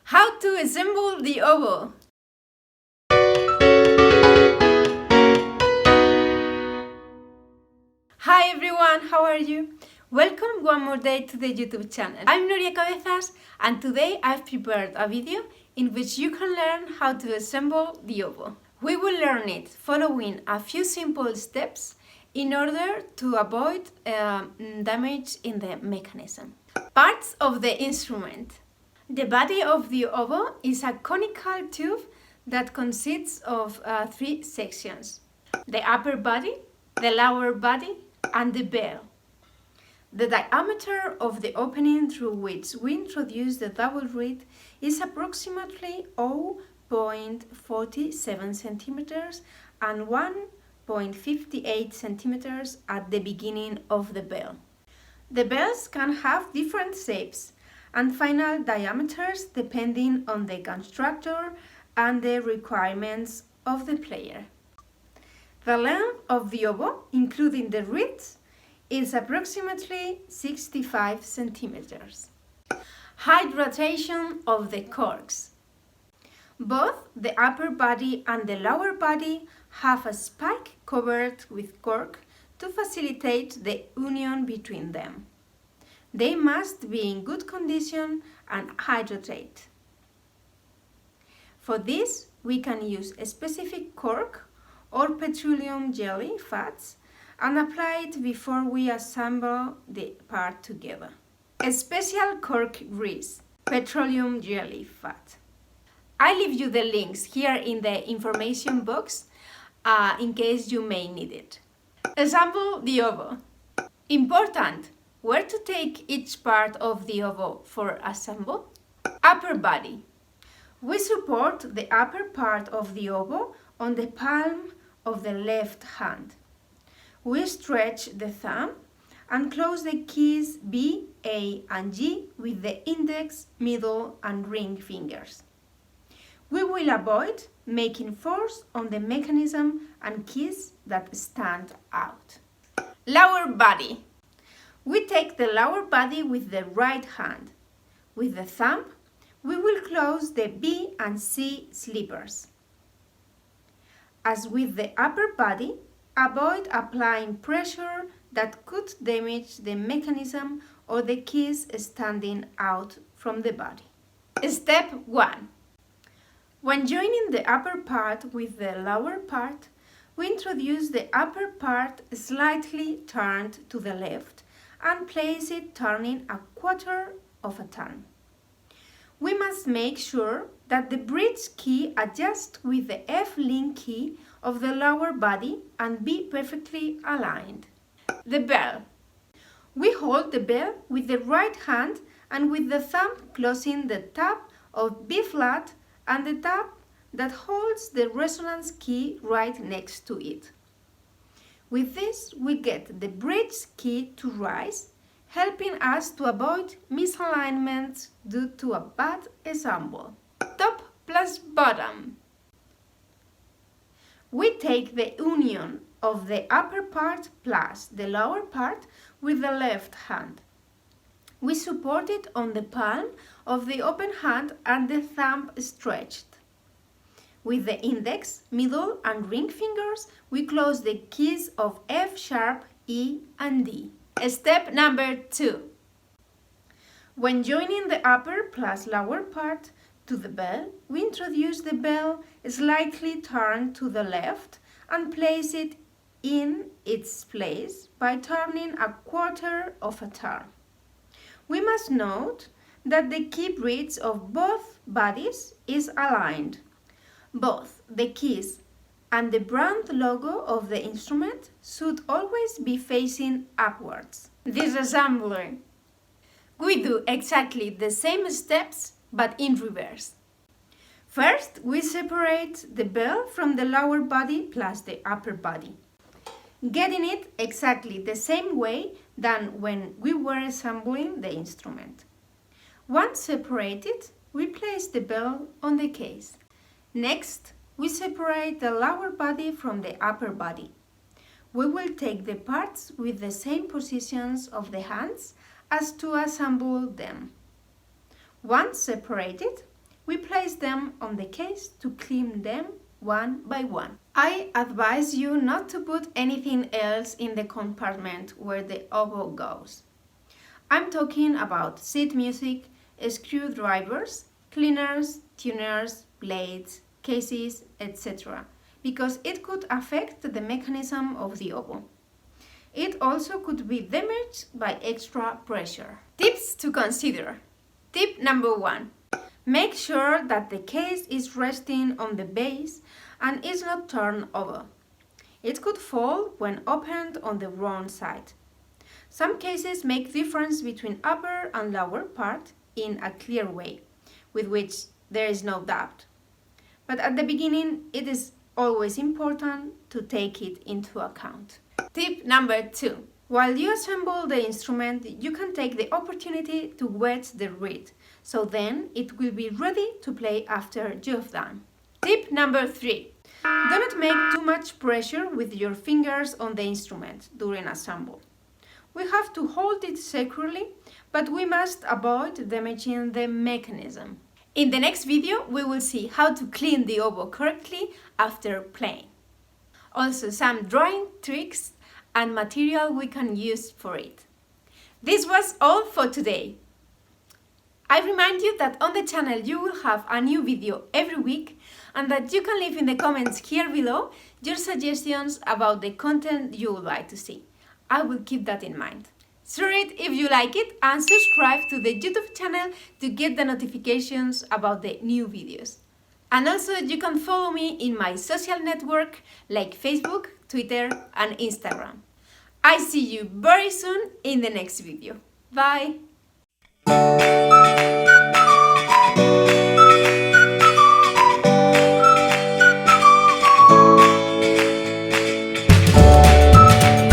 How to assemble the oboe. Hi everyone, how are you? Welcome one more day to the YouTube channel. I'm Nuria Cabezas and today I've prepared a video in which you can learn how to assemble the oboe. We will learn it following a few simple steps in order to avoid damage in the mechanism. Parts of the instrument. The body of the oboe is a conical tube that consists of three sections: the upper body, the lower body, and the bell. The diameter of the opening through which we introduce the double reed is approximately 0.47 centimeters and 1.58 centimeters at the beginning of the bell. The bells can have different shapes and final diameters depending on the constructor and the requirements of the player. The length of the oboe, including the reeds, is approximately 65 centimeters. Hydration of the corks. Both the upper body and the lower body have a spike covered with cork to facilitate the union between them. They must be in good condition and hydrated. For this, we can use a specific cork or petroleum jelly fats and apply it before we assemble the part together. A special cork grease, petroleum jelly fat. I leave you the links here in the information box in case you may need it. Assemble the oboe. Important! Where to take each part of the oboe for assemble? Upper body. We support the upper part of the oboe on the palm of the left hand. We stretch the thumb and close the keys B, A, and G with the index, middle, and ring fingers. We will avoid making force on the mechanism and keys that stand out. Lower body. We take the lower body with the right hand. With the thumb, we will close the B and C slippers. As with the upper body, avoid applying pressure that could damage the mechanism or the keys standing out from the body. Step 1. When joining the upper part with the lower part, we introduce the upper part slightly turned to the left and place it turning a quarter of a turn. We must make sure that the bridge key adjusts with the F-link key of the lower body and be perfectly aligned. The bell. We hold the bell with the right hand and with the thumb closing the tab of B flat and the tab that holds the resonance key right next to it. With this, we get the bridge key to rise, helping us to avoid misalignments due to a bad ensemble. Top plus bottom. We take the union of the upper part plus the lower part with the left hand. We support it on the palm of the open hand and the thumb stretched. With the index, middle, and ring fingers, we close the keys of F sharp, E, and D. Step number 2. When joining the upper plus lower part to the bell, we introduce the bell slightly turned to the left and place it in its place by turning a quarter of a turn. We must note that the key bridge of both bodies is aligned. Both the keys and the brand logo of the instrument should always be facing upwards. Disassembly. We do exactly the same steps but in reverse. First, we separate the bell from the lower body plus the upper body, getting it exactly the same way than when we were assembling the instrument. Once separated, we place the bell on the case. Next, we separate the lower body from the upper body. We will take the parts with the same positions of the hands as to assemble them. Once separated, We place them on the case to clean them one by one. I advise you not to put anything else in the compartment where the oboe goes. I'm talking about sheet music, screwdrivers, cleaners, tuners, blades, cases, etc. because it could affect the mechanism of the oboe. It also could be damaged by extra pressure. Tips to consider. Tip number 1. Make sure that the case is resting on the base and is not turned over. It could fall when opened on the wrong side. Some cases make difference between upper and lower part in a clear way, with which there is no doubt. But at the beginning, it is always important to take it into account. Tip number 2. While you assemble the instrument, you can take the opportunity to wet the reed, so then it will be ready to play after you've done. Tip number 3. Do not make too much pressure with your fingers on the instrument during assemble. We have to hold it securely, but we must avoid damaging the mechanism. In the next video, we will see how to clean the oboe correctly after playing. Also, some drawing tricks and material we can use for it. This was all for today. I remind you that on the channel you will have a new video every week and that you can leave in the comments here below your suggestions about the content you would like to see. I will keep that in mind. Share it if you like it and subscribe to the YouTube channel to get the notifications about the new videos. And also you can follow me in my social network like Facebook, Twitter and Instagram. I see you very soon in the next video. Bye!